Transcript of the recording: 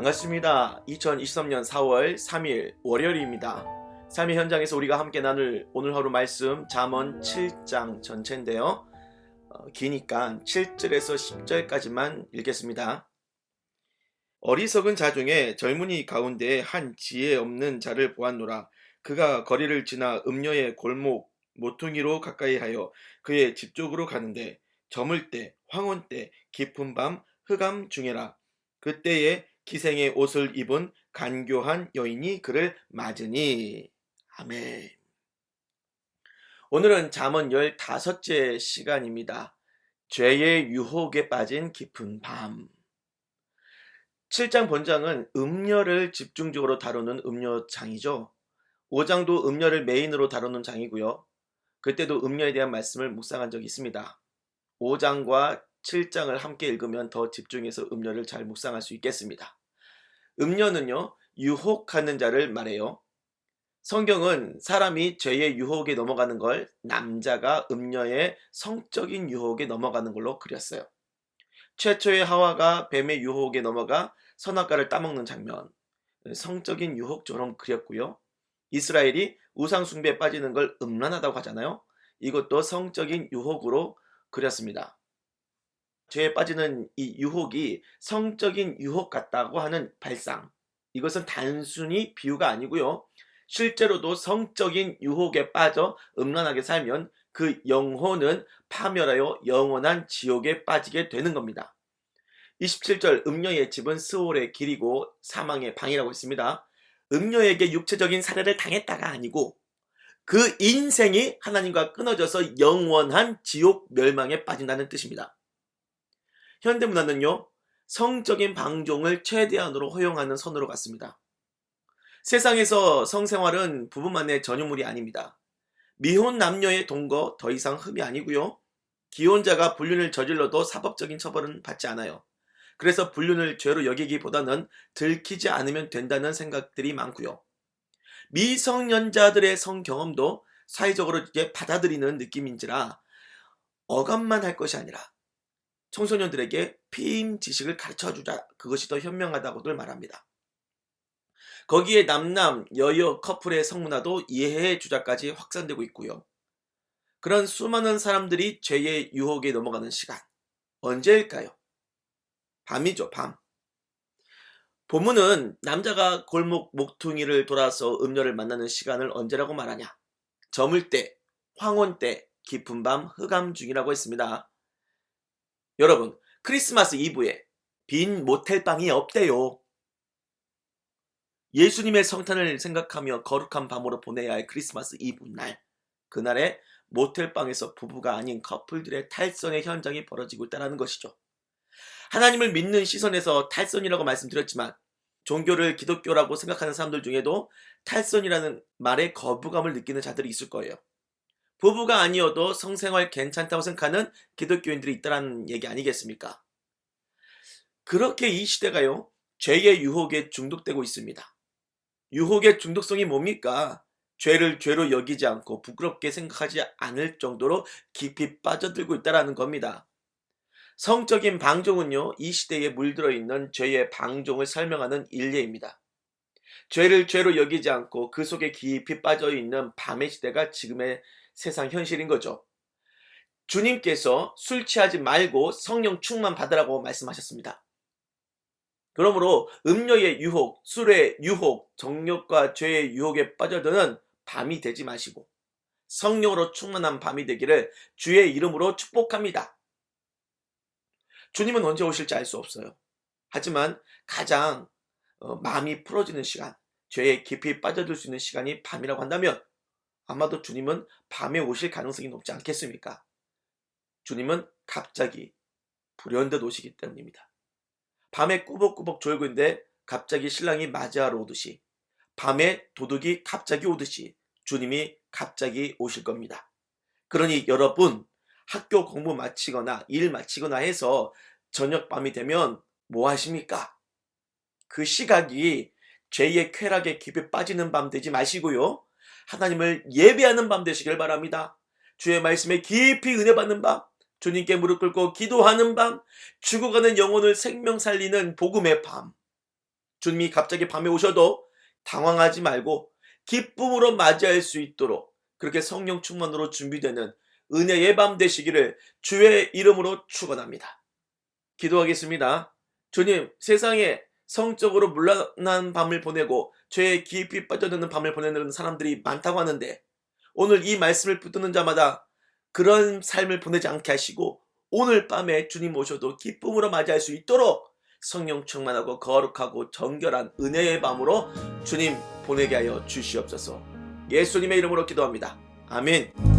반갑습니다. 2023년 4월 3일 월요일입니다. 삶의 현장에서 우리가 함께 나눌 오늘 하루 말씀 잠언 7장 전체인데요. 기니까 7절에서 10절까지만 읽겠습니다. 어리석은 자 중에 젊은이 가운데 한 지혜 없는 자를 보았노라. 그가 거리를 지나 음녀의 골목 모퉁이로 가까이 하여 그의 집 쪽으로 가는데 저물 때 황혼 때 깊은 밤 흑암 중에라. 그때에 기생의 옷을 입은 간교한 여인이 그를 맞으니. 아멘. 오늘은 잠언 15째 시간입니다. 죄의 유혹에 빠진 깊은 밤. 7장 본장은 음녀를 집중적으로 다루는 음녀장이죠. 5장도 음녀를 메인으로 다루는 장이고요. 그때도 음녀에 대한 말씀을 묵상한 적이 있습니다. 5장과 7장을 함께 읽으면 더 집중해서 음녀를 잘 묵상할 수 있겠습니다. 음녀는요, 유혹하는 자를 말해요. 성경은 사람이 죄의 유혹에 넘어가는 걸 남자가 음녀의 성적인 유혹에 넘어가는 걸로 그렸어요. 최초의 하와가 뱀의 유혹에 넘어가 선악과를 따먹는 장면, 성적인 유혹처럼 그렸고요. 이스라엘이 우상 숭배에 빠지는 걸 음란하다고 하잖아요. 이것도 성적인 유혹으로 그렸습니다. 죄에 빠지는 이 유혹이 성적인 유혹 같다고 하는 발상, 이것은 단순히 비유가 아니고요. 실제로도 성적인 유혹에 빠져 음란하게 살면 그 영혼은 파멸하여 영원한 지옥에 빠지게 되는 겁니다. 27절 음녀의 집은 스올의 길이고 사망의 방이라고 했습니다. 음녀에게 육체적인 살해를 당했다가 아니고 그 인생이 하나님과 끊어져서 영원한 지옥 멸망에 빠진다는 뜻입니다. 현대문화는요, 성적인 방종을 최대한으로 허용하는 선으로 갔습니다. 세상에서 성생활은 부부만의 전유물이 아닙니다. 미혼 남녀의 동거 더 이상 흠이 아니고요. 기혼자가 불륜을 저질러도 사법적인 처벌은 받지 않아요. 그래서 불륜을 죄로 여기기보다는 들키지 않으면 된다는 생각들이 많고요. 미성년자들의 성경험도 사회적으로 이제 받아들이는 느낌인지라 억압만 할 것이 아니라 청소년들에게 피임 지식을 가르쳐주자, 그것이 더 현명하다고들 말합니다. 거기에 남남 여여 커플의 성문화도 이해해 주자까지 확산되고 있고요. 그런 수많은 사람들이 죄의 유혹에 넘어가는 시간, 언제일까요? 밤이죠, 밤. 본문은 남자가 골목 목퉁이를 돌아서 음녀를 만나는 시간을 언제라고 말하냐? 저물 때, 황혼 때, 깊은 밤, 흑암 중이라고 했습니다. 여러분, 크리스마스 이브에 빈 모텔방이 없대요. 예수님의 성탄을 생각하며 거룩한 밤으로 보내야 할 크리스마스 이브 날, 그날에 모텔방에서 부부가 아닌 커플들의 탈선의 현장이 벌어지고 있다는 것이죠. 하나님을 믿는 시선에서 탈선이라고 말씀드렸지만 종교를 기독교라고 생각하는 사람들 중에도 탈선이라는 말에 거부감을 느끼는 자들이 있을 거예요. 부부가 아니어도 성생활 괜찮다고 생각하는 기독교인들이 있다는 얘기 아니겠습니까? 그렇게 이 시대가요, 죄의 유혹에 중독되고 있습니다. 유혹의 중독성이 뭡니까? 죄를 죄로 여기지 않고 부끄럽게 생각하지 않을 정도로 깊이 빠져들고 있다는 겁니다. 성적인 방종은요, 이 시대에 물들어 있는 죄의 방종을 설명하는 일례입니다. 죄를 죄로 여기지 않고 그 속에 깊이 빠져 있는 밤의 시대가 지금의 세상 현실인 거죠. 주님께서 술 취하지 말고 성령 충만 받으라고 말씀하셨습니다. 그러므로 음료의 유혹, 술의 유혹, 정욕과 죄의 유혹에 빠져드는 밤이 되지 마시고 성령으로 충만한 밤이 되기를 주의 이름으로 축복합니다. 주님은 언제 오실지 알 수 없어요. 하지만 가장 마음이 풀어지는 시간, 죄에 깊이 빠져들 수 있는 시간이 밤이라고 한다면 아마도 주님은 밤에 오실 가능성이 높지 않겠습니까? 주님은 갑자기 불현듯 오시기 때문입니다. 밤에 꾸벅꾸벅 졸고 있는데 갑자기 신랑이 맞이하러 오듯이, 밤에 도둑이 갑자기 오듯이 주님이 갑자기 오실 겁니다. 그러니 여러분, 학교 공부 마치거나 일 마치거나 해서 저녁밤이 되면 뭐 하십니까? 그 시각이 죄의 쾌락에 깊이 빠지는 밤 되지 마시고요, 하나님을 예배하는 밤 되시길 바랍니다. 주의 말씀에 깊이 은혜 받는 밤, 주님께 무릎 꿇고 기도하는 밤, 죽어가는 영혼을 생명 살리는 복음의 밤, 주님이 갑자기 밤에 오셔도 당황하지 말고 기쁨으로 맞이할 수 있도록 그렇게 성령 충만으로 준비되는 은혜의 밤 되시기를 주의 이름으로 축원합니다. 기도하겠습니다. 주님, 세상에 성적으로 문란한 밤을 보내고 죄에 깊이 빠져드는 밤을 보내는 사람들이 많다고 하는데 오늘 이 말씀을 붙드는 자마다 그런 삶을 보내지 않게 하시고 오늘 밤에 주님 오셔도 기쁨으로 맞이할 수 있도록 성령 충만하고 거룩하고 정결한 은혜의 밤으로 주님 보내게 하여 주시옵소서. 예수님의 이름으로 기도합니다. 아멘.